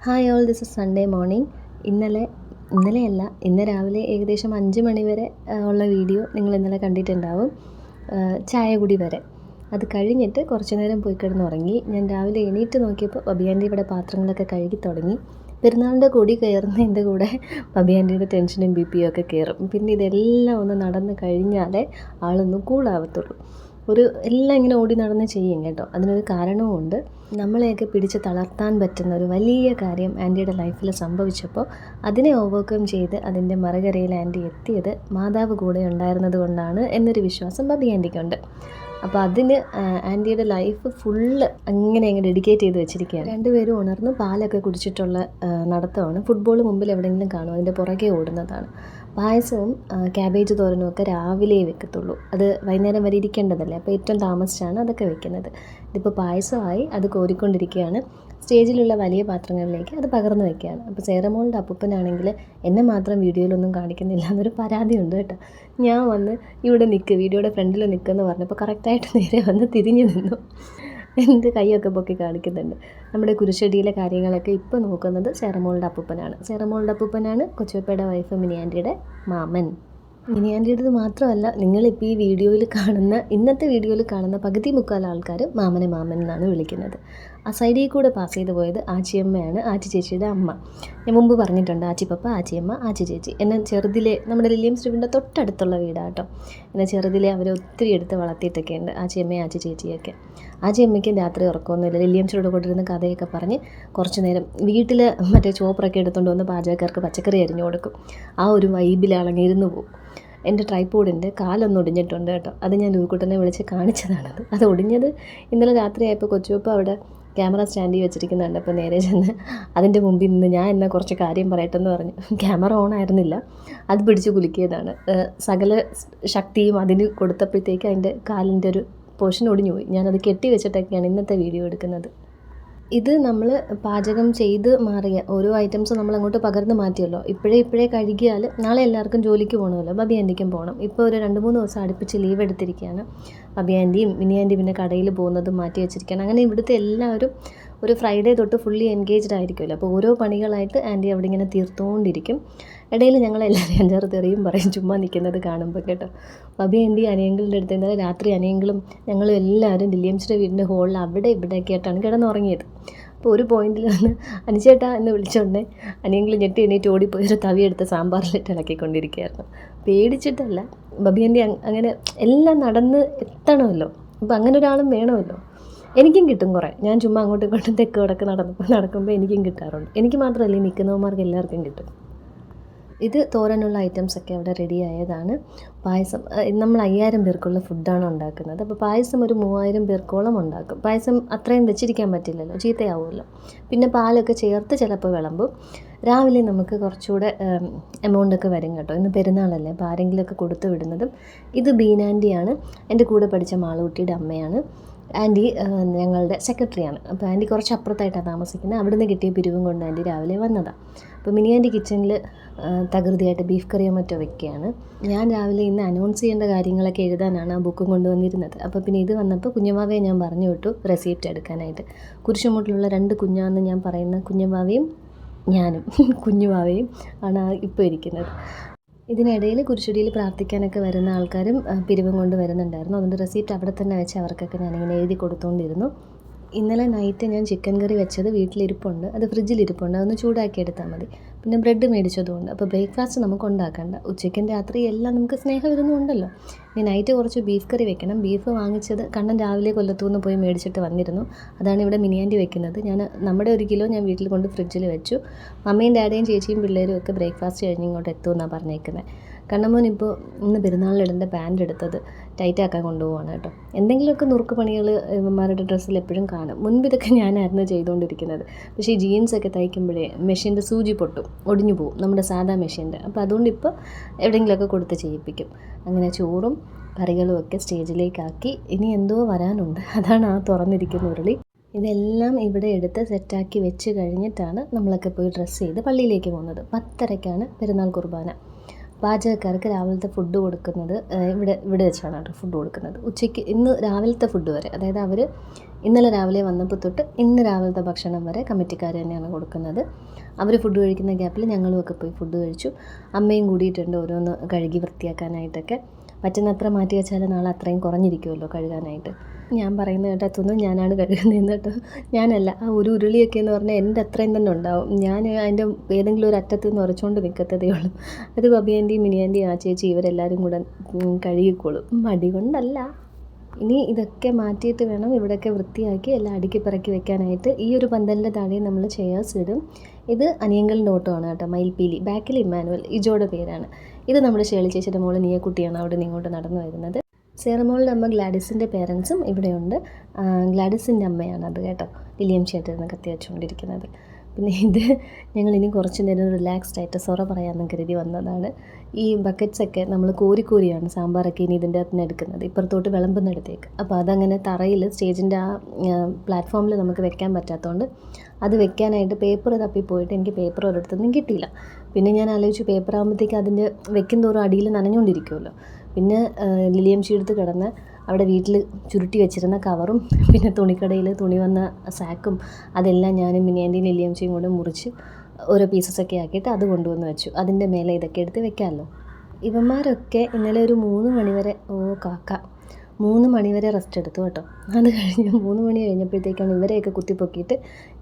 Hi all, this is Sunday morning. ഇന്നലെയല്ല, ഇന്ന് രാവിലെ ഏകദേശം 5 മണി വരെ ഉള്ള വീഡിയോ നിങ്ങൾ ഇന്നലെ കണ്ടിട്ടുണ്ടാവും. ചായ കുടി വരെ. അത് കഴിഞ്ഞിട്ട് കുറച്ച് നേരം പോയി കിടന്നുറങ്ങി. ഞാൻ രാവിലെ എണീറ്റ് നോക്കിയപ്പോൾ ബബിയാൻ്റെ ഇവിടെ പാത്രങ്ങളൊക്കെ കഴുകി തുടങ്ങി. പെരുന്നാളിൻ്റെ കൊടി കയറുന്നതിൻ്റെ കൂടെ ബബിയാൻ്റെയുടെ ടെൻഷനും ബി.പിയും ഒക്കെ കയറും. പിന്നെ ഇതെല്ലാം ഒന്ന് നടന്ന് കഴിഞ്ഞാലേ ആളൊന്ന് കൂളാവത്തുള്ളൂ. എല്ലാം ഇങ്ങനെ ഓടി നടന്ന് ചെയ്യും കേട്ടോ. അതിനൊരു കാരണവുമുണ്ട്. നമ്മളെയൊക്കെ പിടിച്ച് തളർത്താൻ പറ്റുന്ന ഒരു വലിയ കാര്യം ആൻറ്റിയുടെ ലൈഫിൽ സംഭവിച്ചപ്പോൾ അതിനെ ഓവർകം ചെയ്ത് അതിൻ്റെ മറുകരയിൽ ആൻറ്റി എത്തിയത് മാതാവ് കൂടെ ഉണ്ടായിരുന്നത് കൊണ്ടാണ് എന്നൊരു വിശ്വാസം ബബി ആൻറ്റിക്കുണ്ട്. അപ്പോൾ അതിന് ആൻറ്റിയുടെ ലൈഫ് ഫുള്ള് അങ്ങനെ ഡെഡിക്കേറ്റ് ചെയ്ത് വെച്ചിരിക്കുകയാണ്. രണ്ടുപേരും ഉണർന്ന് പാലൊക്കെ കുടിച്ചിട്ടുള്ള നടത്തമാണ്. ഫുട്ബോൾ മുമ്പിൽ എവിടെയെങ്കിലും കാണും, അതിൻ്റെ പുറകെ ഓടുന്നതാണ്. പായസവും ക്യാബേജ് തോരനും ഒക്കെ രാവിലെ വെക്കത്തുള്ളൂ. അത് വൈകുന്നേരം വരെ ഇരിക്കേണ്ടതല്ലേ, അപ്പോൾ ഏറ്റവും താമസിച്ചാണ് അതൊക്കെ വെക്കുന്നത്. ഇതിപ്പോൾ പായസമായി, അത് കോരിക്കൊണ്ടിരിക്കുകയാണ്. സ്റ്റേജിലുള്ള വലിയ പാത്രങ്ങളിലേക്ക് അത് പകർന്നു വയ്ക്കുകയാണ്. അപ്പോൾ സേറമോളുടെ അപ്പൂപ്പനാണെങ്കിൽ എന്നെ മാത്രം വീഡിയോയിലൊന്നും കാണിക്കുന്നില്ല എന്നൊരു പരാതിയുണ്ട് കേട്ടോ. ഞാൻ വന്ന് ഇവിടെ വീഡിയോയുടെ ഫ്രണ്ടിൽ നിൽക്കുമെന്ന് പറഞ്ഞപ്പോൾ കറക്റ്റായിട്ട് നേരെ വന്ന് തിരിഞ്ഞു നിന്നു. എൻ്റെ കൈയൊക്കെ പൊക്കി കാണിക്കുന്നുണ്ട്. നമ്മുടെ കുരിശടിയിലെ കാര്യങ്ങളൊക്കെ ഇപ്പോൾ നോക്കുന്നത് സേറമോളുടെ അപ്പൂപ്പനാണ് കൊച്ചുപ്പയുടെ വൈഫ് മിനിയാൻ്റിയുടെ മാമൻ. മിനിയാൻ്റിയുടേത് മാത്രമല്ല, നിങ്ങളിപ്പോൾ ഈ ഇന്നത്തെ വീഡിയോയിൽ കാണുന്ന പകുതി മുക്കാൽ ആൾക്കാർ മാമൻ എന്നാണ് വിളിക്കുന്നത്. ആ സൈഡിൽ കൂടെ പാസ് ചെയ്ത് പോയത് ആച്ചിയമ്മയാണ്, ആച്ചി ചേച്ചിയുടെ അമ്മ. ഞാൻ മുമ്പ് പറഞ്ഞിട്ടുണ്ട്, ആച്ചിപ്പപ്പ, ആച്ചിയമ്മ, ആച്ചി ചേച്ചി. എന്നെ ചെറുതിലെ നമ്മുടെ ലില്ലിയം സ്ട്രീറ്റിൻ്റെ തൊട്ടടുത്തുള്ള വീടാണ് കേട്ടോ. എന്നെ ചെറുതിലെ അവരെ ഒത്തിരി എടുത്ത് വളർത്തിയിട്ടൊക്കെ ഉണ്ട്, ആച്ചിയമ്മയും ആച്ചി ചേച്ചിയൊക്കെ. ആച്ചിയമ്മയ്ക്കും രാത്രി ഉറക്കമൊന്നുമില്ല. ലില്ലിയം സ്ട്രീറ്റ് കൊണ്ടിരുന്ന കഥയൊക്കെ പറഞ്ഞ് കുറച്ച് നേരം വീട്ടിൽ മറ്റേ ചോപ്പറൊക്കെ എടുത്തുകൊണ്ട് വന്ന് പാചകക്കാർക്ക് പച്ചക്കറി അരിഞ്ഞു കൊടുക്കും. ആ ഒരു വൈബിലാണെങ്കിൽ ഇരുന്ന് പോകും. എൻ്റെ ട്രൈപോഡിൻ്റെ കാലൊന്ന് ഒടിഞ്ഞിട്ടുണ്ട് കേട്ടോ. അത് ഞാൻ ലൂക്കുട്ടനെ വിളിച്ച് കാണിച്ചതാണത്. അത് ഒടിഞ്ഞത് ഇന്നലെ രാത്രിയായപ്പോൾ കൊച്ചുവപ്പ അവിടെ ക്യാമറ സ്റ്റാൻഡിൽ വെച്ചിരിക്കുന്നുണ്ട്. അപ്പോൾ നേരെ ചെന്ന് അതിൻ്റെ മുമ്പിൽ നിന്ന് ഞാൻ എന്നാൽ കുറച്ച് കാര്യം പറയട്ടെന്ന് പറഞ്ഞു. ക്യാമറ ഓൺ ആയിരുന്നില്ല, അത് പിടിച്ച് കുലുക്കിയതാണ്. സകല ശക്തിയും അതിന് കൊടുത്തപ്പോഴത്തേക്ക് അതിൻ്റെ കാലിൻ്റെ ഒരു പോർഷൻ ഒടിഞ്ഞു പോയി. ഞാനത് കെട്ടി വെച്ചിട്ടൊക്കെയാണ് ഇന്നത്തെ വീഡിയോ എടുക്കുന്നത്. ഇത് നമ്മൾ പാചകം ചെയ്ത് മാറിയ ഓരോ ഐറ്റംസ് നമ്മൾ അങ്ങോട്ട് പകർന്ന് മാറ്റിയല്ലോ. ഇപ്പോഴേ കഴുകിയാൽ നാളെ എല്ലാവർക്കും ജോലിക്ക് പോകണമല്ലോ, ബബി ആൻറ്റിക്കും പോകണം. ഇപ്പോൾ ഒരു 2-3 ദിവസം അടുപ്പിച്ച് ലീവ് എടുത്തിരിക്കുകയാണ്. ബബി ആൻറ്റിയും മിനി ആൻറ്റി പിന്നെ കടയിൽ പോകുന്നതും മാറ്റി വെച്ചിരിക്കുകയാണ്. അങ്ങനെ ഇവിടുത്തെ എല്ലാവരും ഒരു ഫ്രൈഡേ തൊട്ട് ഫുള്ളി എൻഗേജ്ഡ് ആയിരിക്കുമല്ലോ. അപ്പോൾ ഓരോ പണികളായിട്ട് ആൻറ്റി അവിടെ ഇങ്ങനെ തീർത്തുകൊണ്ടിരിക്കും. ഇടയിൽ ഞങ്ങളെല്ലാവരും 5-6 തെറിയും പറയും ചുമ്മാ നിൽക്കുന്നത് കാണുമ്പോൾ കേട്ടോ. ബബി ആൻറ്റി അനിയങ്കളുടെ അടുത്ത് ഇന്നലെ രാത്രി അനിയങ്ങളും ഞങ്ങളും എല്ലാവരും ലില്ലിയംസിൻ്റെ വീടിൻ്റെ ഹോളിൽ അവിടെ ഇവിടെയൊക്കെ ആയിട്ടാണ് കിടന്നുറങ്ങിയത്. അപ്പോൾ ഒരു പോയിന്റിൽ വന്ന് അനിച്ചേട്ടാ എന്ന് വിളിച്ചോണ്ടേ അനിയങ്ങൾ ഞെട്ടി എണീറ്റ് ഓടിപ്പോയി ഒരു തവിയെടുത്ത് സാമ്പാറിലിട്ട് ഇളക്കിക്കൊണ്ടിരിക്കുകയായിരുന്നു. പേടിച്ചിട്ടല്ല, ബബി ആൻറ്റി അങ്ങനെ എല്ലാം നടന്ന് എത്തണമല്ലോ. അപ്പോൾ അങ്ങനെ ഒരാളും വേണമല്ലോ. എനിക്കും കിട്ടും കുറേ. ഞാൻ ചുമ്മാ അങ്ങോട്ടും ഇങ്ങോട്ടും തെക്ക് വടക്ക് നടക്കുമ്പോൾ എനിക്കും കിട്ടാറുണ്ട്. എനിക്ക് മാത്രമല്ല, ഈ നിൽക്കുന്നവന്മാർക്ക് എല്ലാവർക്കും കിട്ടും. ഇത് തോരനുള്ള ഐറ്റംസൊക്കെ അവിടെ റെഡി ആയതാണ്. പായസം നമ്മൾ 5000 പേർക്കുള്ള ഫുഡാണ് ഉണ്ടാക്കുന്നത്. അപ്പോൾ പായസം ഒരു 3000 പേർക്കോളം ഉണ്ടാക്കും. പായസം അത്രയും വെച്ചിരിക്കാൻ പറ്റില്ലല്ലോ, ചീത്തയാവുമല്ലോ. പിന്നെ പാലൊക്കെ ചേർത്ത് ചിലപ്പോൾ വിളമ്പും. രാവിലെ നമുക്ക് കുറച്ചുകൂടെ എമൗണ്ടൊക്കെ വരും കേട്ടോ. ഇന്ന് പെരുന്നാളല്ലേ, അപ്പോൾ ആരെങ്കിലുമൊക്കെ കൊടുത്തു വിടുന്നതും. ഇത് ബീനാൻറ്റിയാണ്, എൻ്റെ കൂടെ പഠിച്ച മാളൂട്ടിയുടെ അമ്മയാണ്. ആൻറ്റി ഞങ്ങളുടെ സെക്രട്ടറിയാണ്. അപ്പോൾ ആൻറ്റി കുറച്ച് അപ്പുറത്തായിട്ടാണ് താമസിക്കുന്നത്. അവിടുന്ന് കിട്ടിയ പിരിവും കൊണ്ട് ആൻറ്റി രാവിലെ വന്നതാണ്. അപ്പോൾ മിനി ആൻറ്റി കിച്ചണിൽ തകൃതിയായിട്ട് ബീഫ് കറിയോ മറ്റോ വെക്കുകയാണ്. ഞാൻ രാവിലെ ഇന്ന് അനൗൺസ് ചെയ്യേണ്ട കാര്യങ്ങളൊക്കെ എഴുതാനാണ് ആ ബുക്കും കൊണ്ടുവന്നിരുന്നത്. അപ്പോൾ പിന്നെ ഇത് വന്നപ്പോൾ കുഞ്ഞുമാവയെ ഞാൻ പറഞ്ഞു വിട്ടു റെസിപ്റ്റ് എടുക്കാനായിട്ട്. കുരിശുമൂട്ടിലുള്ള 2 കുഞ്ഞാന്ന് ഞാൻ പറയുന്ന കുഞ്ഞുമാവയും ഞാനും കുഞ്ഞുമാവയും ആണ് ഇപ്പോൾ ഇരിക്കുന്നത്. ഇതിനിടയിൽ കുരിശടിയിൽ പ്രാർത്ഥിക്കാനൊക്കെ വരുന്ന ആൾക്കാരും പിരിവും കൊണ്ട് വരുന്നുണ്ടായിരുന്നു. അതുകൊണ്ട് റെസിപ്റ്റ് അവിടെ തന്നെ വെച്ച് അവർക്കൊക്കെ ഞാനിങ്ങനെ എഴുതി കൊടുത്തുകൊണ്ടിരുന്നു. ഇന്നലെ നൈറ്റ് ഞാൻ ചിക്കൻ കറി വെച്ചത് വീട്ടിലിരിപ്പുണ്ട്, അത് ഫ്രിഡ്ജിലിരിപ്പുണ്ട്. അതൊന്ന് ചൂടാക്കി എടുത്താൽ മതി. പിന്നെ ബ്രെഡ് മേടിച്ചതുകൊണ്ട് അപ്പോൾ ബ്രേക്ക്ഫാസ്റ്റ് നമുക്ക് ഉണ്ടാക്കണ്ട. ഉച്ചയ്ക്കും രാത്രി എല്ലാം നമുക്ക് സ്നേഹവിരുന്നുണ്ടല്ലോ. ഇനി നൈറ്റ് കുറച്ച് ബീഫ് കറി വെക്കണം. ബീഫ് വാങ്ങിച്ചത് കണ്ണൻ രാവിലെ കൊല്ലത്തുനിന്ന് പോയി മേടിച്ചിട്ട് വന്നിരുന്നു. അതാണ് ഇവിടെ മിനിയാൻറ്റി വെക്കുന്നത്. നമ്മുടെ 1 കിലോ ഞാൻ വീട്ടിൽ കൊണ്ട് ഫ്രിഡ്ജിൽ വെച്ചു. മമ്മിയും ഡാഡിയും ചേച്ചിയും പിള്ളേരും ഒക്കെ ബ്രേക്ക്ഫാസ്റ്റ് കഴിഞ്ഞ് ഇങ്ങോട്ട് എത്തുമെന്നാണ് പറഞ്ഞേക്കുന്നത്. കണ്ണമ്മോൻ ഇപ്പോൾ ഇന്ന് പെരുന്നാളിലിടേണ്ട പാൻറ് എടുത്തത് ടൈറ്റാക്കാൻ കൊണ്ടുപോവാണ് കേട്ടോ. എന്തെങ്കിലുമൊക്കെ നുറുക്ക് പണികൾ ഇവന്മാരുടെ ഡ്രസ്സിൽ എപ്പോഴും കാണും. മുൻപ് ഇതൊക്കെ ഞാനായിരുന്നു ചെയ്തുകൊണ്ടിരിക്കുന്നത്. പക്ഷേ ഈ ജീൻസൊക്കെ തയ്ക്കുമ്പോഴേ മെഷീൻ്റെ സൂചി പൊട്ടും, ഒടിഞ്ഞു പോവും, നമ്മുടെ സാധാ മെഷീൻ്റെ. അപ്പോൾ അതുകൊണ്ട് ഇപ്പോൾ എവിടെയെങ്കിലുമൊക്കെ കൊടുത്ത് ചെയ്യിപ്പിക്കും. അങ്ങനെ ചോറും കറികളും ഒക്കെ സ്റ്റേജിലേക്കാക്കി. ഇനി എന്തോ വരാനുണ്ട്, അതാണ് ആ തുറന്നിരിക്കുന്ന ഉരുളി. ഇതെല്ലാം ഇവിടെ എടുത്ത് സെറ്റാക്കി വെച്ച് കഴിഞ്ഞിട്ടാണ് നമ്മളൊക്കെ പോയി ഡ്രസ്സ് ചെയ്ത് പള്ളിയിലേക്ക് പോകുന്നത്. 10:30-ക്കാണ് പെരുന്നാൾ കുർബാന. പാചകക്കാർക്ക് രാവിലത്തെ ഫുഡ് കൊടുക്കുന്നത് ഇവിടെ വെച്ചാണ് കേട്ടോ ഫുഡ് കൊടുക്കുന്നത്. ഉച്ചയ്ക്ക് ഇന്ന് രാവിലത്തെ ഫുഡ് വരെ, അതായത് അവർ ഇന്നലെ രാവിലെ വന്നപ്പോൾ തൊട്ട് ഇന്ന് രാവിലത്തെ ഭക്ഷണം വരെ കമ്മിറ്റിക്കാർ തന്നെയാണ് കൊടുക്കുന്നത്. അവർ ഫുഡ് കഴിക്കുന്ന ഗ്യാപ്പിൽ ഞങ്ങളും ഒക്കെ പോയി ഫുഡ് കഴിച്ചു. അമ്മയും കൂടിയിട്ടുണ്ട് ഓരോന്ന് കഴുകി വൃത്തിയാക്കാനായിട്ടൊക്കെ. പറ്റുന്നത്ര മാറ്റി വെച്ചാൽ നാളെ അത്രയും കുറഞ്ഞിരിക്കുമല്ലോ കഴുകാനായിട്ട്. ഞാൻ പറയുന്നത് കേട്ടത്തൊന്നും ഞാനാണ് കഴുകുന്നതെന്ന് കേട്ടോ. ഞാനല്ല, ആ ഒരു ഉരുളിയൊക്കെ എന്ന് പറഞ്ഞാൽ എൻ്റെ അത്രയും തന്നെ ഉണ്ടാവും. ഞാൻ അതിൻ്റെ ഏതെങ്കിലും ഒരു അറ്റത്ത് നിന്ന് ഉറച്ചുകൊണ്ട് നിൽക്കത്തതേ ഉള്ളൂ. അത് ബബിയാൻ്റെയും മിനിയാൻ്റെയും ആ ചേച്ചി ഇവരെല്ലാവരും കൂടെ കഴുകിക്കോളും. മടി കൊണ്ടല്ല. ഇനി ഇതൊക്കെ മാറ്റിയിട്ട് വേണം ഇവിടെയൊക്കെ വൃത്തിയാക്കി എല്ലാം അടുക്കി പറക്കി വെക്കാനായിട്ട്. ഈ ഒരു പന്തലിൻ്റെ താഴെ നമ്മൾ ചെയേഴ്സ് ഇടും. ഇത് അനിയങ്കലിൻ്റെ ഓട്ടമാണ് കേട്ടോ, മയിൽപ്പീലി. ബാക്കിൽ ഇമ്മാനുവൽ, ഇജോയുടെ പേരാണ്. ഇത് നമ്മുടെ ഷേളി ചേച്ചിയുടെ മോള് നീയക്കുട്ടിയാണ് അവിടെ നിന്ന് ഇങ്ങോട്ട് നടന്നു വരുന്നത്. സേറമോളുടെ അമ്മ ഗ്ലാഡിസിൻ്റെ പേരൻസും ഇവിടെയുണ്ട്. ഗ്ലാഡിസിൻ്റെ അമ്മയാണത് കേട്ടോ, വില്യം ചേട്ടൻ കത്തി വെച്ചുകൊണ്ടിരിക്കുന്നത്. പിന്നെ ഇത് ഞങ്ങളിനി കുറച്ച് നേരം റിലാക്സ്ഡ് ആയിട്ട് സൊറ പറയാമെന്ന് കരുതി വന്നതാണ്. ഈ ബക്കറ്റ്സൊക്കെ നമ്മൾ കോരിയാണ് സാമ്പാറൊക്കെ ഇനി ഇതിൻ്റെ അകത്ത് നിന്ന് എടുക്കുന്നത്, ഇപ്പുറത്തോട്ട് വിളമ്പുന്നിടത്തേക്ക്. അപ്പോൾ അതങ്ങനെ തറയിൽ സ്റ്റേജിൻ്റെ ആ പ്ലാറ്റ്ഫോമിൽ നമുക്ക് വെക്കാൻ പറ്റാത്തതുകൊണ്ട് അത് വെക്കാനായിട്ട് പേപ്പർ തപ്പിപ്പോയിട്ട് എനിക്ക് പേപ്പർ ഒരിടത്തൊന്നും കിട്ടിയില്ല. പിന്നെ ഞാൻ ആലോചിച്ചു പേപ്പർ ആകുമ്പോഴത്തേക്ക് അതിൻ്റെ വെക്കും തോറും അടിയിൽ നനഞ്ഞുകൊണ്ടിരിക്കുമല്ലോ. പിന്നെ ലിലിയം ഷീഡത്ത് കിടന്ന് അവിടെ വീട്ടിൽ ചുരുട്ടി വെച്ചിരുന്ന കവറും പിന്നെ തുണിക്കടയിൽ തുണി വന്ന സാക്കും അതെല്ലാം ഞാനും മിനിയാൻ്റെയും ലിലിയംച്ചിയും കൂടെ മുറിച്ച് ഓരോ പീസസൊക്കെ ആക്കിയിട്ട് അത് കൊണ്ടുവന്ന് വെച്ചു. അതിൻ്റെ മേലെ ഇതൊക്കെ എടുത്ത് വെക്കാമല്ലോ. ഇവന്മാരൊക്കെ ഇന്നലെ ഒരു 3 മണി വരെ 3 മണി വരെ റെസ്റ്റ് എടുത്തു കേട്ടോ. അത് കഴിഞ്ഞ് 3 മണി കഴിഞ്ഞപ്പോഴത്തേക്കാണ് ഇവരെയൊക്കെ കുത്തിപ്പൊക്കിയിട്ട്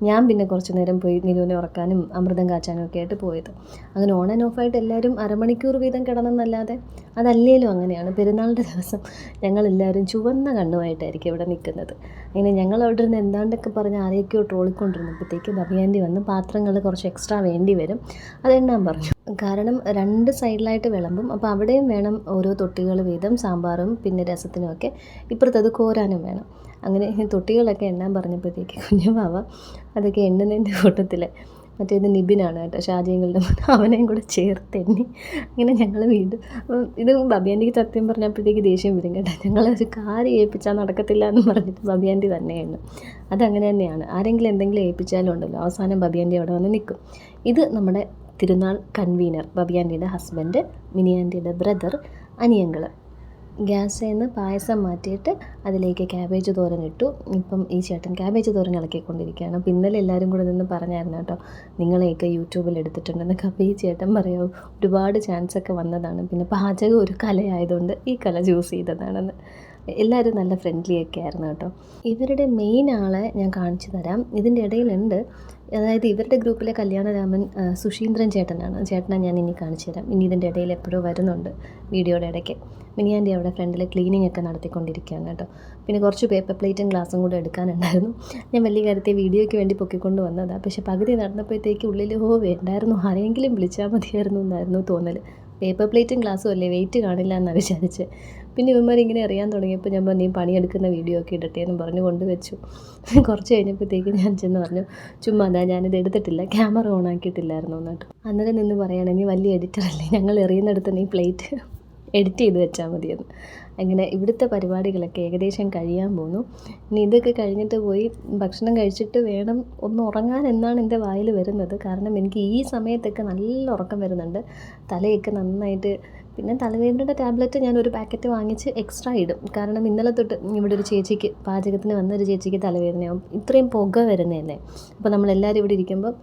ഞാൻ പിന്നെ കുറച്ച് നേരം പോയി നിലുവിനെ ഉറക്കാനും അമൃതം കാച്ചാനും ഒക്കെ ആയിട്ട് പോയത്. അങ്ങനെ ഓൺ ആൻഡ് ഓഫായിട്ട് എല്ലാവരും അരമണിക്കൂർ വീതം കിടന്നെന്നല്ലാതെ അതല്ലേലും അങ്ങനെയാണ്. പെരുന്നാളിൻ്റെ ദിവസം ഞങ്ങളെല്ലാവരും ചുവന്ന കണ്ണുമായിട്ടായിരിക്കും ഇവിടെ നിൽക്കുന്നത്. അങ്ങനെ ഞങ്ങൾ അവിടെ നിന്ന് എന്താണ്ടൊക്കെ പറഞ്ഞ് ആരെയൊക്കെയോ ട്രോളിക്കൊണ്ടിരുന്നപ്പോഴത്തേക്ക് ബബിയാൻ്റി വന്ന് പാത്രങ്ങൾ കുറച്ച് എക്സ്ട്രാ വേണ്ടി വരും, അതെണ്ണാൻ പറഞ്ഞു. കാരണം 2 സൈഡിലായിട്ട് വിളമ്പും. അപ്പോൾ അവിടെയും വേണം ഓരോ തൊട്ടികൾ വീതം സാമ്പാറും പിന്നെ രസത്തിനുമൊക്കെ, ഇപ്പുറത്തത് കോരാനും വേണം. അങ്ങനെ തൊട്ടികളൊക്കെ എണ്ണാൻ പറഞ്ഞപ്പോഴത്തേക്ക് കുഞ്ഞുമാവ അതൊക്കെ എണ്ണുന്നതിൻ്റെ കൂട്ടത്തിൽ മറ്റേത് നിബിനാണ് കേട്ടോ, ഷാജിയങ്ങളുടെ അവനെയും കൂടെ ചേർത്ത് എണ്ണി. അങ്ങനെ ഞങ്ങൾ വീണ്ടും ഇത് ബബിയാൻ്റിക്ക് സത്യം പറഞ്ഞപ്പോഴത്തേക്ക് ദേഷ്യം വരും കേട്ടോ. ഞങ്ങളൊരു കാര്യം ഏൽപ്പിച്ചാൽ നടക്കത്തില്ല എന്ന് പറഞ്ഞിട്ട് ബബിയാൻ്റി തന്നെയാണ്. അതങ്ങനെ തന്നെയാണ്, ആരെങ്കിലും എന്തെങ്കിലും ഏൽപ്പിച്ചാലും ഉണ്ടല്ലോ അവസാനം ബബിയാൻ്റി അവിടെ വന്ന് നിൽക്കും. ഇത് നമ്മുടെ തിരുനാൾ കൺവീനർ, ബബിയാൻ്റിയുടെ ഹസ്ബൻഡ്, മിനിയാൻ്റിയുടെ ബ്രദർ, അനിയങ്കൾ. ഗ്യാസിൽ നിന്ന് പായസം മാറ്റിയിട്ട് അതിലേക്ക് ക്യാബേജ് തോരൻ ഇട്ടു. ഇപ്പം ഈ ചേട്ടൻ ക്യാബേജ് തോരൻ ഇളക്കിക്കൊണ്ടിരിക്കുകയാണ്. അപ്പോൾ ഇന്നലെ എല്ലാവരും കൂടെ നിന്ന് പറഞ്ഞായിരുന്നു കേട്ടോ, നിങ്ങളെയൊക്കെ യൂട്യൂബിൽ എടുത്തിട്ടുണ്ടെന്നൊക്കെ. അപ്പോൾ ഈ ചേട്ടൻ പറയുമോ ഒരുപാട് ചാൻസൊക്കെ വന്നതാണ്, പിന്നെ പാചകം ഒരു കലയായതുകൊണ്ട് ഈ കല ചൂസ് ചെയ്തതാണെന്ന്. എല്ലാവരും നല്ല ഫ്രണ്ട്ലി ഒക്കെ ആയിരുന്നു കേട്ടോ. ഇവരുടെ മെയിൻ ആളെ ഞാൻ കാണിച്ചു തരാം. ഇതിൻ്റെ ഇടയിലുണ്ട്, അതായത് ഇവരുടെ ഗ്രൂപ്പിലെ കല്യാണരാമൻ സുശീന്ദ്രൻ ചേട്ടനാണ്. ചേട്ടനെ ഞാൻ ഇനി കാണിച്ചു തരാം. ഇനി ഇതിൻ്റെ ഇടയിൽ എപ്പോഴും വരുന്നുണ്ട് വീഡിയോയുടെ ഇടയ്ക്ക്. മിനിയാൻ്റി അവിടെ ഫ്രണ്ടിൽ ക്ലീനിങ് ഒക്കെ നടത്തിക്കൊണ്ടിരിക്കുകയാണ് കേട്ടോ. പിന്നെ കുറച്ച് പേപ്പർ പ്ലേറ്റും ഗ്ലാസും കൂടെ എടുക്കാനുണ്ടായിരുന്നു. ഞാൻ വലിയ കാര്യത്തെ വീഡിയോയ്ക്ക് വേണ്ടി പൊക്കിക്കൊണ്ട് വന്നതാണ്. പക്ഷേ പകുതി നടന്നപ്പോഴത്തേക്ക് ഉള്ളിൽ വേണ്ടായിരുന്നു, ആരെങ്കിലും വിളിച്ചാൽ മതിയായിരുന്നു എന്നായിരുന്നു തോന്നൽ. പേപ്പർ പ്ലേറ്റും ഗ്ലാസ്സും അല്ലേ, വെയിറ്റ് കാണില്ല എന്നാണ് വിചാരിച്ച്. പിന്നെ ഇവന്മാരിങ്ങനെ അറിയാൻ തുടങ്ങിയപ്പോൾ ഞാൻ പറഞ്ഞു പണിയെടുക്കുന്ന വീഡിയോ ഒക്കെ ഇടട്ടെ എന്ന് പറഞ്ഞ് കൊണ്ടുവച്ചു. കുറച്ച് കഴിഞ്ഞപ്പോഴത്തേക്ക് ഞാൻ ചെന്ന് പറഞ്ഞു, ചുമ്മാ ഞാനിത് എടുത്തിട്ടില്ല, ക്യാമറ ഓൺ ആക്കിയിട്ടില്ലായിരുന്നു എന്നിട്ട്. അന്നേരം നിന്ന് പറയുകയാണ്, നീ വലിയ എഡിറ്ററല്ലേ, ഞങ്ങൾ എറിയുന്നിടത്ത് നീ പ്ലേറ്റ് എഡിറ്റ് ചെയ്ത് വെച്ചാൽ മതിയെന്ന്. അങ്ങനെ ഇവിടുത്തെ പരിപാടികളൊക്കെ ഏകദേശം കഴിയാൻ പോകുന്നു. ഇനി ഇതൊക്കെ കഴിഞ്ഞിട്ട് പോയി ഭക്ഷണം കഴിച്ചിട്ട് വേണം ഒന്ന് ഉറങ്ങാൻ എന്നാണ് എൻ്റെ വായിൽ വരുന്നത്. കാരണം എനിക്ക് ഈ സമയത്തൊക്കെ നല്ല ഉറക്കം വരുന്നുണ്ട്, തലയൊക്കെ നന്നായിട്ട്. പിന്നെ തലവേദനയുടെ ടാബ്ലറ്റ് ഞാൻ ഒരു പാക്കറ്റ് വാങ്ങിച്ച് എക്സ്ട്രാ ഇടും. കാരണം ഇന്നലെ തൊട്ട് ഇവിടെ ഒരു ചേച്ചിക്ക് പാചകത്തിന് വന്നൊരു ചേച്ചിക്ക് തലവേദനയാവും, ഇത്രയും പുക വരുന്നതല്ലേ. അപ്പോൾ നമ്മളെല്ലാവരും ഇവിടെ ഇരിക്കുമ്പം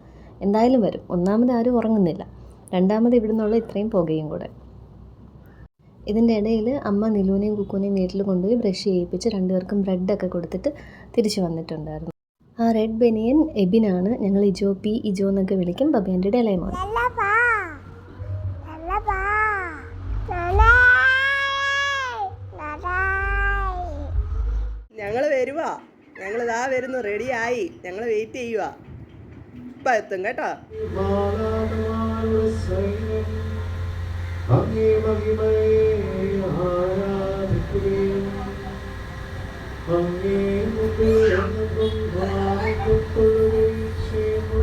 എന്തായാലും വരും. ഒന്നാമത് ആരും ഉറങ്ങുന്നില്ല, രണ്ടാമത് ഇവിടെ നിന്നുള്ള ഇത്രയും പുകയും കൂടെ. ഇതിൻ്റെ ഇടയിൽ അമ്മ നിലുവിനെയും കുക്കുവിനെയും വീട്ടിൽ കൊണ്ടുപോയി ബ്രഷ് ചെയ്യിപ്പിച്ച് 2 പേർക്കും ബ്രെഡൊക്കെ കൊടുത്തിട്ട് തിരിച്ച് വന്നിട്ടുണ്ടായിരുന്നു. ആ റെഡ് ബനിയൻ എബിനാണ്, ഞങ്ങൾ ഇജോ എന്നൊക്കെ വിളിക്കും, ബബിയാൻ്റിയുടെ ഇളയമോൻ. ഞങ്ങൾ വരുവാ, ഞങ്ങളിതാ വരുന്നു, റെഡിയായി, ഞങ്ങൾ വെയിറ്റ് ചെയ്യുക, ഇപ്പം എത്തും കേട്ടോ. അങ്ങേ മഹിമയെ ആരാധിക്കുകയും അങ്ങേ മുമ്പിൽ എന്നും ഭാരപ്പെട്ടൊള്ളുകയും ചെയ്യുന്നു.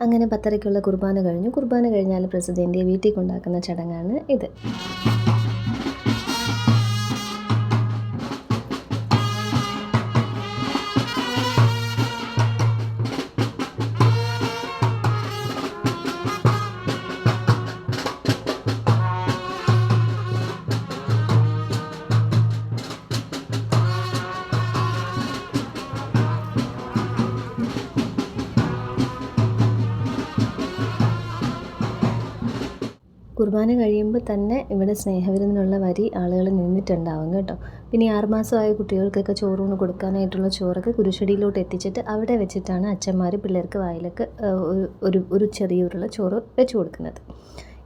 അങ്ങനെ അങ്ങനെ 10:30-ക്കുള്ള കുർബാന കഴിഞ്ഞു. കുർബാന കഴിഞ്ഞാൽ പ്രസിഡൻറ്റിയെ വീട്ടിൽ കൊണ്ടാക്കുന്ന ചടങ്ങാണ് ഇത്. കുർബാന കഴിയുമ്പോൾ തന്നെ ഇവിടെ സ്നേഹവിരുന്നിനുള്ള വരി ആളുകൾ നിന്നിട്ടുണ്ടാവും കേട്ടോ. പിന്നെ 6 മാസമായ കുട്ടികൾക്കൊക്കെ ചോറൂണ് കൊടുക്കാനായിട്ടുള്ള ചോറൊക്കെ കുരിശടിയിലോട്ട് എത്തിച്ചിട്ട് അവിടെ വെച്ചിട്ടാണ് അച്ഛന്മാർ പിള്ളേർക്ക് വായിലൊക്കെ ഒരു ചെറിയൊരുള്ള ചോറ് വെച്ച് കൊടുക്കുന്നത്.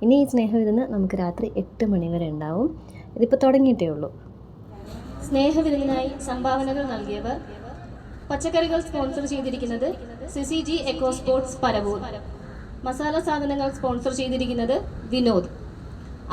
ഇനി ഈ സ്നേഹവിരുന്ന് നമുക്ക് രാത്രി 8 മണി വരെ ഉണ്ടാവും. ഇതിപ്പോൾ തുടങ്ങിയിട്ടേ ഉള്ളൂ. സ്നേഹവിരുന്നിനായി സംഭാവനകൾ നൽകിയവർ: പച്ചക്കറികൾ സ്പോൺസർ ചെയ്തിരിക്കുന്നത് CCG എക്കോ സ്പോർട്സ് പരവൂർ. മസാല സാധനങ്ങൾ സ്പോൺസർ ചെയ്തിരിക്കുന്നത് വിനോദ്.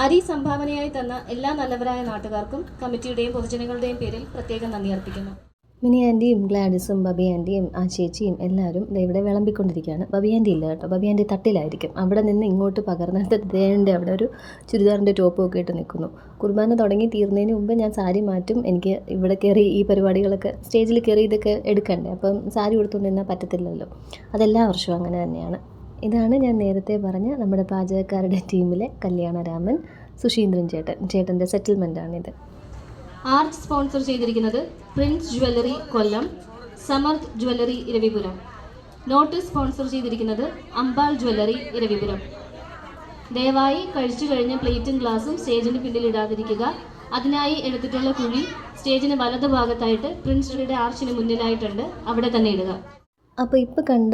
അരി സംഭാവനയായി തന്ന എല്ലാ നല്ലവരായ നാട്ടുകാർക്കും കമ്മിറ്റിയുടെയും പൊതുജനങ്ങളുടെയും പേരിൽ പ്രത്യേകം നന്ദി അർപ്പിക്കുന്നു. മിനി ആൻറ്റിയും ഗ്ലാഡിസും ബബി ആൻറ്റിയും ആ ചേച്ചിയും എല്ലാവരും ഇവിടെ വിളമ്പിക്കൊണ്ടിരിക്കുകയാണ്. ബബി ആൻറ്റി ഇല്ല കേട്ടോ, ബബി ആൻറ്റി തട്ടിലായിരിക്കും. അവിടെ നിന്ന് ഇങ്ങോട്ട് പകർന്നിട്ട് ദേവൻ്റെ അവിടെ ഒരു ചുരിദാറിൻ്റെ ടോപ്പും ഒക്കെ ഇട്ട് നിൽക്കുന്നു. കുർബാന തുടങ്ങി തീർന്നതിന് മുമ്പ് ഞാൻ സാരി മാറ്റും. എനിക്ക് ഇവിടെ കയറി ഈ പരിപാടികളൊക്കെ സ്റ്റേജിൽ കയറി ഇതൊക്കെ എടുക്കണ്ടേ, അപ്പം സാരി കൊടുത്തുകൊണ്ട് നിന്നാൽ പറ്റത്തില്ലല്ലോ. അതെല്ലാ വർഷവും അങ്ങനെ തന്നെയാണ്. ഇതാണ് ഞാൻ നേരത്തെ പറഞ്ഞ നമ്മുടെ പാചകക്കാരുടെ ടീമിലെ കല്യാണരാമൻ, സുശീന്ദ്രൻ ചേട്ടൻ്റെ സെറ്റിൽമെൻറ്റാണിത്. ആർച്ച് സ്പോൺസർ ചെയ്തിരിക്കുന്നത് പ്രിൻസ് ജ്വല്ലറി കൊല്ലം, Samarth jewellery Eravipuram. Notice sponsor ചെയ്തിരിക്കുന്നത് അംബാൾ ജ്വല്ലറി ഇരവിപുരം. ദയവായി കഴിച്ചു കഴിഞ്ഞ പ്ലേറ്റും ഗ്ലാസും സ്റ്റേജിന് പിന്നിൽ ഇടാതിരിക്കുക. അതിനായി എടുത്തിട്ടുള്ള കുഴി സ്റ്റേജിന് വലതുഭാഗത്തായിട്ട് പ്രിൻസ് ജ്വല്ലറിയുടെ ആർച്ചിന് മുന്നിലായിട്ടുണ്ട്, അവിടെ തന്നെ ഇടുക. അപ്പോൾ ഇപ്പോൾ കണ്ട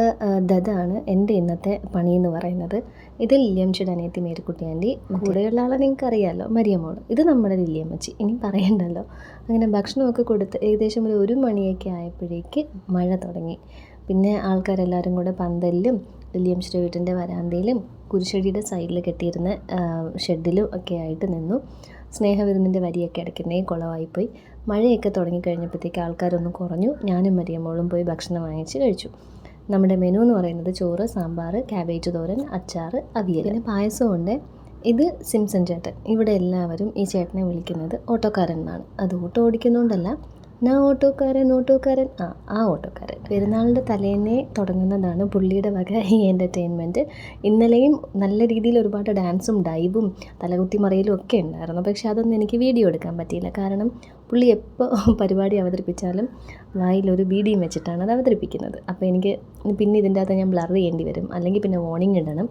ദതാണ് എൻ്റെ ഇന്നത്തെ പണി എന്ന് പറയുന്നത്. ഇത് ലില്ലിയമ്മച്ചിയുടെ അനിയത്തി മേരിക്കുട്ടി ആൻറ്റി, കൂടെയുള്ള ആളെ നിങ്ങൾക്ക് അറിയാമല്ലോ, മരിയമോൾ. ഇത് നമ്മുടെ ലില്ലിയമ്മച്ചി, ഇനി പറയണ്ടല്ലോ. അങ്ങനെ ഭക്ഷണമൊക്കെ കൊടുത്ത് ഏകദേശം 1 മണിയൊക്കെ ആയപ്പോഴേക്ക് മഴ തുടങ്ങി. പിന്നെ ആൾക്കാരെല്ലാവരും കൂടെ പന്തലിലും ലില്ലിയമ്മച്ചിയുടെ വീട്ടിൻ്റെ വരാന്തയിലും കുരിശടിയുടെ സൈഡിൽ കെട്ടിയിരുന്ന ഷെഡിലും ഒക്കെ ആയിട്ട് നിന്നു. സ്നേഹവിരുന്നിൻ്റെ വരിയൊക്കെ ഇടയ്ക്കുന്നേ കുളമായിപ്പോയി. മഴയൊക്കെ തുടങ്ങിക്കഴിഞ്ഞപ്പോഴത്തേക്ക് ആൾക്കാരൊന്ന് കുറഞ്ഞു. ഞാനും മരിയമ്മോളും പോയി ഭക്ഷണം വാങ്ങിച്ച് കഴിച്ചു. നമ്മുടെ മെനു എന്ന് പറയുന്നത് ചോറ്, സാമ്പാർ, ക്യാബേജ് തോരൻ, അച്ചാർ, അവിയൽ, പിന്നെ പായസമുണ്ട്. ഇത് സിംസൺ ചേട്ടൻ. ഇവിടെ എല്ലാവരും ഈ ചേട്ടനെ വിളിക്കുന്നത് ഓട്ടോക്കാരൻ എന്നാണ്. അത് ഓട്ടോ ഓടിക്കുന്നതുകൊണ്ടല്ല, ഓട്ടോക്കാരൻ ആ ഓട്ടോക്കാരൻ. പെരുന്നാളിൻ്റെ തലേന്നേ തുടങ്ങുന്നതാണ് പുള്ളിയുടെ വക ഈ എൻ്റർടൈൻമെൻറ്റ്. ഇന്നലെയും നല്ല രീതിയിൽ ഒരുപാട് ഡാൻസും ഡൈവും തലകുത്തി മറിയലും ഒക്കെ ഉണ്ടായിരുന്നു. പക്ഷേ അതൊന്നും എനിക്ക് വീഡിയോ എടുക്കാൻ പറ്റിയില്ല. കാരണം പുള്ളി എപ്പോൾ പരിപാടി അവതരിപ്പിച്ചാലും വായിലൊരു ബീഡിയും വെച്ചിട്ടാണ് അത് അവതരിപ്പിക്കുന്നത്. അപ്പോൾ എനിക്ക് പിന്നെ ഇതിൻ്റെ അകത്ത് ഞാൻ ബ്ലർ ചെയ്യേണ്ടി വരും, അല്ലെങ്കിൽ പിന്നെ വാർണിംഗ് ഇടണം.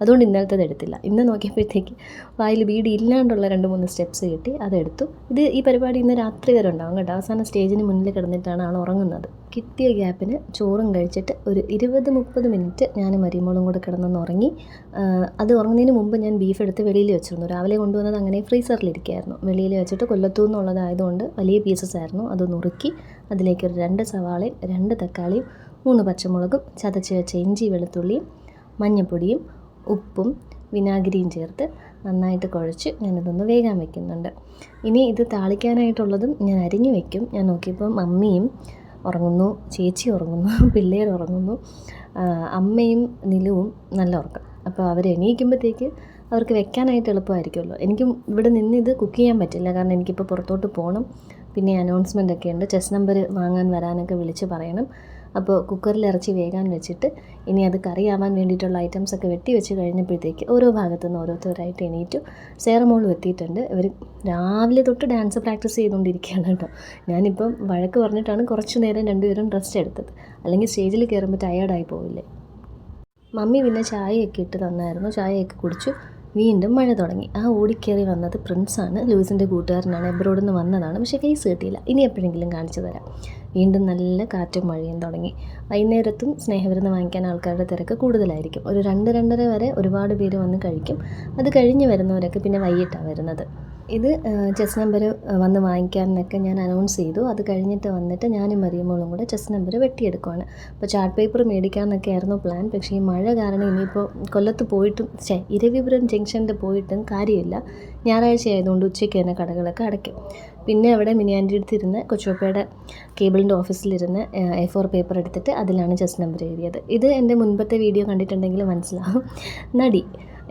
അതുകൊണ്ട് ഇന്നലത്തത് എടുത്തില്ല. ഇന്ന് നോക്കിയപ്പോഴത്തേക്ക് വായിൽ ബീഡി ഇല്ലാണ്ടുള്ള 2-3 സ്റ്റെപ്സ് കിട്ടി, അതെടുത്തു. ഈ പരിപാടി ഇന്ന് രാത്രി വരെ ഉണ്ടാവും കേട്ടോ. അവസാനം സ്റ്റേജിന് മുന്നിൽ കിടന്നിട്ടാണ് ആൾ ഉറങ്ങുന്നത്. കിട്ടിയ ഗ്യാപ്പിന് ചോറും കഴിച്ചിട്ട് ഒരു 20-30 മിനിറ്റ് ഞാനും മരിമോളും കൂടെ കിടന്നൊന്ന് ഉറങ്ങി. അത് ഉറങ്ങുന്നതിന് മുമ്പ് ഞാൻ ബീഫ് എടുത്ത് വെളിയിൽ വെച്ചിരുന്നു. രാവിലെ കൊണ്ടുവന്നത് അങ്ങനെ ഫ്രീസറിലിരിക്കുകയായിരുന്നു. വെളിയിൽ വെച്ചിട്ട് കൊല്ലത്തു നിന്നുള്ളതായതുകൊണ്ട് വലിയ പീസസ് ആയിരുന്നു. അത് നുറുക്കി അതിലേക്ക് ഒരു 2 സവാളയും 2 തക്കാളിയും 3 പച്ചമുളകും ചതച്ച് വെച്ച ഇഞ്ചി വെളുത്തുള്ളിയും മഞ്ഞൾപ്പൊടിയും ഉപ്പും വിനാഗിരിയും ചേർത്ത് നന്നായിട്ട് കുഴച്ച് ഞാനിതൊന്ന് വേഗം വയ്ക്കുന്നുണ്ട്. ഇനി ഇത് താളിക്കാനായിട്ടുള്ളതും ഞാൻ അരിഞ്ഞു വയ്ക്കും. ഞാൻ നോക്കിയപ്പോൾ മമ്മിയും ഉറങ്ങുന്നു, ചേച്ചി ഉറങ്ങുന്നു, പിള്ളേർ ഉറങ്ങുന്നു, അമ്മയും നിലുവും നല്ല ഉറക്കം. അപ്പോൾ അവർ എണീക്കുമ്പോഴത്തേക്ക് അവർക്ക് വെക്കാനായിട്ട് എളുപ്പമായിരിക്കുമല്ലോ. എനിക്ക് ഇവിടെ നിന്ന് ഇത് കുക്ക് ചെയ്യാൻ പറ്റില്ല, കാരണം എനിക്കിപ്പോൾ പുറത്തോട്ട് പോകണം. പിന്നെ അനൗൺസ്മെൻ്റ് ഒക്കെ ഉണ്ട്, ചെസ് നമ്പർ വാങ്ങാൻ വരാനൊക്കെ വിളിച്ച് പറയണം. അപ്പോൾ കുക്കറിൽ ഇറച്ചി വേകാൻ വെച്ചിട്ട് ഇനി അത് കറിയാവാൻ വേണ്ടിയിട്ടുള്ള ഐറ്റംസൊക്കെ വെട്ടി വെച്ച് കഴിഞ്ഞപ്പോഴത്തേക്ക് ഓരോ ഭാഗത്തുനിന്ന് ഓരോരുത്തരായിട്ട് എണീറ്റു. സേറമോളും എത്തിയിട്ടുണ്ട്. ഇവർ രാവിലെ തൊട്ട് ഡാൻസ് പ്രാക്ടീസ് ചെയ്തുകൊണ്ടിരിക്കുകയാണ് കേട്ടോ. ഞാനിപ്പം വഴക്ക് പറഞ്ഞിട്ടാണ് കുറച്ച് നേരം രണ്ടുപേരും റെസ്റ്റ് എടുത്തത്, അല്ലെങ്കിൽ സ്റ്റേജിൽ കയറുമ്പോൾ ടയേർഡായി പോവില്ലേ. മമ്മി പിന്നെ ചായയൊക്കെ ഇട്ട് തന്നായിരുന്നു. ചായയൊക്കെ കുടിച്ചു. വീണ്ടും മഴ തുടങ്ങി. ആ ഓടിക്കേറി വന്നത് പ്രിൻസാണ്, ലൂസിൻ്റെ കൂട്ടുകാരനാണ്. എബ്രോഡിൽ നിന്ന് വന്നതാണ്, പക്ഷേ കേസ് കിട്ടിയില്ല. ഇനി എപ്പോഴെങ്കിലും കാണിച്ചു തരാം. വീണ്ടും നല്ല കാറ്റും മഴയും തുടങ്ങി. വൈകുന്നേരത്തും സ്നേഹവിരുന്ന് വാങ്ങിക്കാൻ ആൾക്കാരുടെ തിരക്ക് കൂടുതലായിരിക്കും. ഒരു 2-2:30 വരെ ഒരുപാട് പേര് വന്ന് കഴിക്കും. അത് കഴിഞ്ഞ് വരുന്നവരൊക്കെ പിന്നെ വൈകിട്ടാണ് വരുന്നത്. ഇത് ചെസ് നമ്പർ വന്ന് വാങ്ങിക്കാനൊക്കെ ഞാൻ അനൗൺസ് ചെയ്തു. അത് കഴിഞ്ഞിട്ട് വന്നിട്ട് ഞാനും മരിയമ്മോളും കൂടെ ചെസ് നമ്പർ വെട്ടിയെടുക്കുവാണ്. അപ്പോൾ ചാർട്ട് പേപ്പർ മേടിക്കാമെന്നൊക്കെ ആയിരുന്നു പ്ലാൻ. പക്ഷേ ഈ മഴ കാരണം ഇനിയിപ്പോൾ കൊല്ലത്ത് പോയിട്ടും ഇരവിപുരം ജംഗ്ഷനിൽ പോയിട്ടും കാര്യമില്ല. ഞായറാഴ്ച ആയതുകൊണ്ട് ഉച്ചയ്ക്ക് തന്നെ കടകളൊക്കെ അടയ്ക്കും. പിന്നെ അവിടെ മിനിയാൻ്റെ അടുത്തിരുന്ന് കൊച്ചുപ്പയുടെ കേബിളിൻ്റെ ഓഫീസിലിരുന്ന് A4 പേപ്പർ എടുത്തിട്ട് അതിലാണ് ചെസ് നമ്പർ എഴുതിയത്. ഇത് എൻ്റെ മുൻപത്തെ വീഡിയോ കണ്ടിട്ടുണ്ടെങ്കിൽ മനസ്സിലാവും. നടി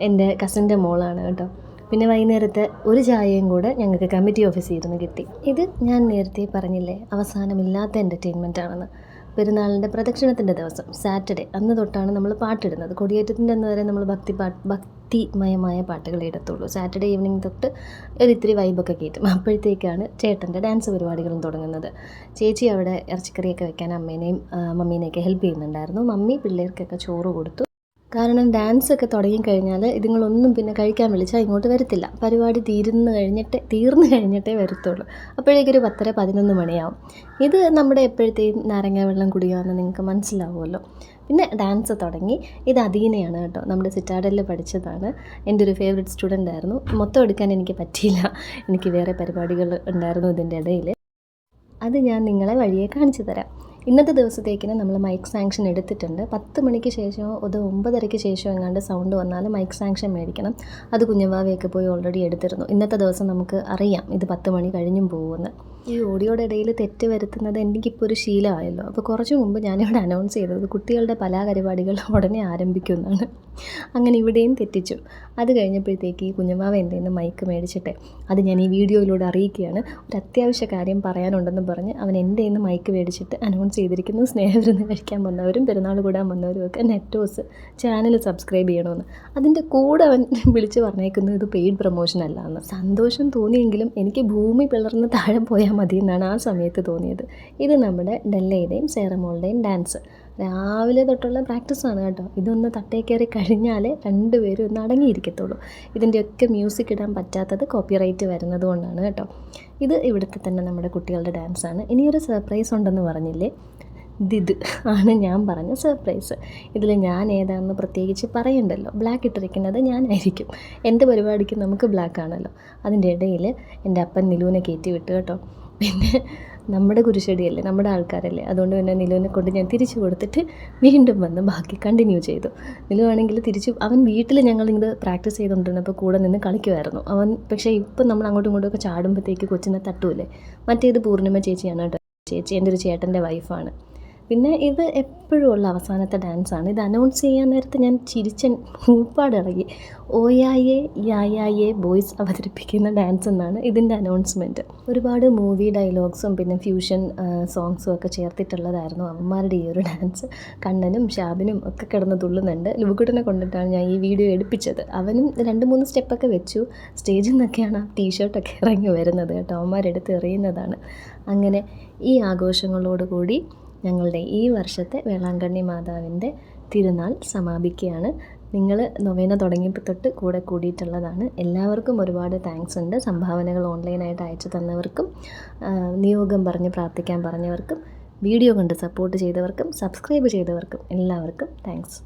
എൻ്റെ കസിൻ്റെ മോളാണ് കേട്ടോ. പിന്നെ വൈകുന്നേരത്തെ ഒരു ചായയും കൂടെ ഞങ്ങൾക്ക് കമ്മിറ്റി ഓഫീസിൽ ഇരുന്ന് കിട്ടി. ഇത് ഞാൻ നേരത്തെ പറഞ്ഞില്ലേ അവസാനമില്ലാത്ത എൻ്റർടൈൻമെൻ്റ് ആണെന്ന്. പെരുന്നാളിൻ്റെ പ്രദക്ഷിണത്തിൻ്റെ ദിവസം സാറ്റർഡേ അന്ന് തൊട്ടാണ് നമ്മൾ പാട്ടിടുന്നത്. കൊടിയേറ്റത്തിൻ്റെ അന്ന് വരെ നമ്മൾ ഭക്തിമയമായ പാട്ടുകളെ ഇടത്തുള്ളൂ. സാറ്റർഡേ ഈവനിങ് തൊട്ട് ഒരിത്തിരി വൈബൊക്കെ കയറ്റും. അപ്പോഴത്തേക്കാണ് ചേട്ടൻ്റെ ഡാൻസ് പരിപാടികളും തുടങ്ങുന്നത്. ചേച്ചി അവിടെ ഇറച്ചിക്കറിയൊക്കെ വെക്കാൻ അമ്മേനെയും മമ്മീനെയൊക്കെ ഹെൽപ്പ് ചെയ്യുന്നുണ്ടായിരുന്നു. മമ്മി പിള്ളേർക്കൊക്കെ ചോറ് കൊടുത്തു. കാരണം ഡാൻസൊക്കെ തുടങ്ങിക്കഴിഞ്ഞാൽ ഇതുങ്ങളൊന്നും പിന്നെ കഴിക്കാൻ വിളിച്ചാൽ ഇങ്ങോട്ട് വരത്തില്ല. പരിപാടി തീർന്നു കഴിഞ്ഞിട്ടേ വരത്തുള്ളൂ. അപ്പോഴേക്കൊരു 10-11 മണിയാവും. ഇത് നമ്മുടെ എപ്പോഴത്തെയും നാരങ്ങ വെള്ളം കുടിയാണെന്ന് നിങ്ങൾക്ക് മനസ്സിലാവുമല്ലോ. പിന്നെ ഡാൻസ് തുടങ്ങി. ഇത് അദീനയാണ് കേട്ടോ, നമ്മുടെ സിറ്റാഡലിൽ പഠിച്ചതാണ്. എൻ്റെ ഒരു ഫേവറേറ്റ് സ്റ്റുഡൻ്റ് ആയിരുന്നു. മൊത്തം എടുക്കാൻ എനിക്ക് പറ്റിയില്ല, എനിക്ക് വേറെ പരിപാടികൾ ഉണ്ടായിരുന്നു ഇതിൻ്റെ ഇടയിൽ. അത് ഞാൻ നിങ്ങളെ വഴിയെ കാണിച്ചു തരാം. ഇന്നത്തെ ദിവസത്തേക്കിന് നമ്മൾ മൈക്ക് സാങ്ഷൻ എടുത്തിട്ടുണ്ട്. 10 മണിക്ക് ശേഷമോ അത് 9:30 ശേഷമോ എങ്ങാണ്ട് സൗണ്ട് വന്നാൽ മൈക്ക് സാങ്ഷൻ മേടിക്കണം. അത് കുഞ്ഞവാവയൊക്കെ പോയി ഓൾറെഡി എടുത്തിരുന്നു. ഇന്നത്തെ ദിവസം നമുക്ക് അറിയാം ഇത് 10 മണി കഴിഞ്ഞും പോകുമെന്ന്. ഈ ഓഡിയോയുടെ ഇടയിൽ തെറ്റ് വരുത്തുന്നത് എനിക്കിപ്പോൾ ഒരു ശീലമായല്ലോ. അപ്പോൾ കുറച്ച് മുമ്പ് ഞാനിവിടെ അനൗൺസ് ചെയ്തത് കുട്ടികളുടെ കലാപരിപാടികൾ ഉടനെ ആരംഭിക്കുമെന്നാണ്. അങ്ങനെ ഇവിടെയും തെറ്റിച്ചു. അത് കഴിഞ്ഞപ്പോഴത്തേക്ക് ഈ കുഞ്ഞമാവ എൻ്റെ നിന്ന് മൈക്ക് മേടിച്ചിട്ടെ അത് ഞാൻ ഈ വീഡിയോയിലൂടെ അറിയിക്കുകയാണ്. ഒരു അത്യാവശ്യ കാര്യം പറയാനുണ്ടെന്ന് പറഞ്ഞ് അവൻ എൻ്റെ നിന്ന് മൈക്ക് മേടിച്ചിട്ട് അനൗൺസ് ചെയ്തിരിക്കുന്നു. സ്നേഹവിരുന്ന് കഴിക്കാൻ വന്നവരും പെരുന്നാൾ കൂടാൻ വന്നവരും ഒക്കെ നെറ്റോസ് ചാനൽ സബ്സ്ക്രൈബ് ചെയ്യണമെന്ന്. അതിൻ്റെ കൂടെ അവൻ വിളിച്ച് പറഞ്ഞേക്കുന്നത് ഇത് പെയ്ഡ് പ്രൊമോഷൻ അല്ല എന്ന്. സന്തോഷം തോന്നിയെങ്കിലും എനിക്ക് ഭൂമി പിളർന്ന് താഴെ പോയാൽ മതി എന്നാണ് ആ സമയത്ത് തോന്നിയത്. ഇത് നമ്മുടെ ഡെല്ലയുടെയും സേറമോളുടെയും ഡാൻസ് രാവിലെ തൊട്ടുള്ള പ്രാക്ടീസാണ് കേട്ടോ. ഇതൊന്ന് തട്ടേ കയറി കഴിഞ്ഞാലേ രണ്ടുപേരും ഒന്ന് അടങ്ങിയിരിക്കത്തുള്ളൂ. ഇതിൻ്റെയൊക്കെ മ്യൂസിക് ഇടാൻ പറ്റാത്തത് കോപ്പിറൈറ്റ് വരുന്നത് കൊണ്ടാണ് കേട്ടോ. ഇത് ഇവിടുത്തെ തന്നെ നമ്മുടെ കുട്ടികളുടെ ഡാൻസാണ്. ഇനിയൊരു സർപ്രൈസ് ഉണ്ടെന്ന് പറഞ്ഞില്ലേ, ഇത് ആണ് ഞാൻ പറഞ്ഞ സർപ്രൈസ്. ഇതിൽ ഞാൻ ഏതാണെന്ന് പ്രത്യേകിച്ച് പറയണ്ടല്ലോ. ബ്ലാക്ക് ഇട്ടിരിക്കുന്നത് ഞാനായിരിക്കും. എൻ്റെ പരിപാടിക്ക് നമുക്ക് ബ്ലാക്ക് ആണല്ലോ. അതിൻ്റെ ഇടയിൽ എൻ്റെ അപ്പൻ നിലുവിനെ കയറ്റി വിട്ടു കേട്ടോ. പിന്നെ നമ്മുടെ കുരിശടിയല്ലേ, നമ്മുടെ ആൾക്കാരല്ലേ, അതുകൊണ്ട് പിന്നെ നിലുവിനെ കൊണ്ട് ഞാൻ തിരിച്ചു കൊടുത്തിട്ട് വീണ്ടും വന്ന് ബാക്കി കണ്ടിന്യൂ ചെയ്തു. നിലുവാണെങ്കിൽ അവൻ വീട്ടിൽ ഞങ്ങളിത് പ്രാക്ടീസ് ചെയ്തുകൊണ്ടിരുന്നപ്പോൾ കൂടെ നിന്ന് കളിക്കുമായിരുന്നു അവൻ. പക്ഷേ ഇപ്പം നമ്മൾ അങ്ങോട്ടും ഇങ്ങോട്ടുമൊക്കെ ചാടുമ്പോഴത്തേക്ക് കൊച്ചിനെ തട്ടൂലേ. മറ്റേത് പൂർണ്ണിമ ചേച്ചിയാണ് കേട്ടോ. ചേച്ചി എൻ്റെ ഒരു ചേട്ടൻ്റെ വൈഫാണ്. പിന്നെ ഇത് എപ്പോഴും ഉള്ള അവസാനത്തെ ഡാൻസാണ്. ഇത് അനൗൺസ് ചെയ്യാൻ നേരത്ത് ഞാൻ ചിരിച്ചൻ ഊപ്പാടിറങ്ങി. ഓയായേ യായായേ ബോയ്സ് അവതരിപ്പിക്കുന്ന ഡാൻസ് എന്നാണ് ഇതിൻ്റെ അനൗൺസ്മെൻറ്റ്. ഒരുപാട് മൂവി ഡയലോഗ്സും പിന്നെ ഫ്യൂഷൻ സോങ്സും ഒക്കെ ചേർത്തിട്ടുള്ളതായിരുന്നു അവന്മാരുടെ ഈ ഒരു ഡാൻസ്. കണ്ണനും ഷാബിനും ഒക്കെ കിടന്ന് തുള്ളുന്നുണ്ട്. ലുബുക്കുട്ടനെ കൊണ്ടിട്ടാണ് ഞാൻ ഈ വീഡിയോ എടുപ്പിച്ചത്. അവനും 2-3 സ്റ്റെപ്പൊക്കെ വെച്ചു. സ്റ്റേജിൽ നിന്നൊക്കെയാണ് ആ ടീഷർട്ടൊക്കെ ഇറങ്ങി വരുന്നത് കേട്ടോ. അവന്മാരെടുത്ത് എറിയുന്നതാണ്. അങ്ങനെ ഈ ആഘോഷങ്ങളോടുകൂടി ഞങ്ങളുടെ ഈ വർഷത്തെ വേളാങ്കണ്ണി മാതാവിൻ്റെ തിരുനാൾ സമാപിക്കുകയാണ്. നിങ്ങൾ നൊവേന തുടങ്ങിയപ്പോൾ തൊട്ട് കൂടെ കൂടിയിട്ടുള്ളതാണ്. എല്ലാവർക്കും ഒരുപാട് താങ്ക്സ് ഉണ്ട്. സംഭാവനകൾ ഓൺലൈനായിട്ട് അയച്ചു തന്നവർക്കും, നിയോഗം പറഞ്ഞ് പ്രാർത്ഥിക്കാൻ പറഞ്ഞവർക്കും, വീഡിയോ കണ്ട് സപ്പോർട്ട് ചെയ്തവർക്കും, സബ്സ്ക്രൈബ് ചെയ്തവർക്കും എല്ലാവർക്കും താങ്ക്സ്.